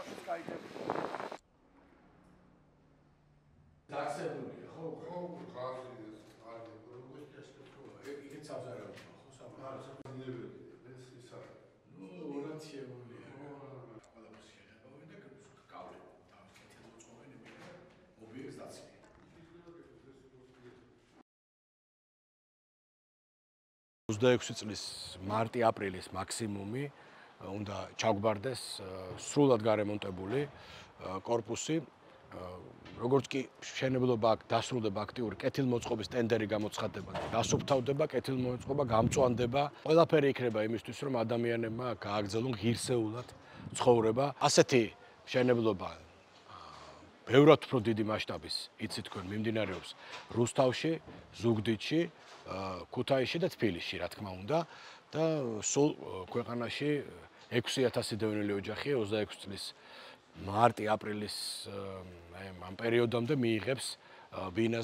რუსთავშიც გაიგებთ. დარსებულია, ხო? ხო, ხაზი ეს არის, როგორც ეს იქით სამზარეულო, ხო, სამზარეულო. ეს ის არის. ნუ 200 ევროა. ყველაფერს შეღებავენ და გავლენ. თავის კეთილმოწყობილები და ობიექტს დაციან. წლის მარტი-აპრილის მაქსიმუმი უნდა ჩაგვბარდეს სრულად გარემონტებული კორპუსი. როგორც კი მშენებლობა დასრულდება აქტიური კეთილმოწყობის ტენდერი გამოცხადდება და დასუფთავდება, კეთილმოწყობა გამწვანდება. ყველაფერი იქნება იმისთვის, რომ ადამიანებმა გააგრძელონ ღირსეულად ცხოვრება. ასეთი მშენებლობა ბევრად უფრო დიდი მასშტაბის, იცით თქვენ, მიმდინარეობს რუსთავში, ზუგდიდში, ქუთაისში და თბილისში, რა თქმა უნდა, და სულ ქვეყანაში 6000 დევნილი ოჯახი 26 წლის მარტი-აპრილის ამ პერიოდამდე მიიღებს ბინას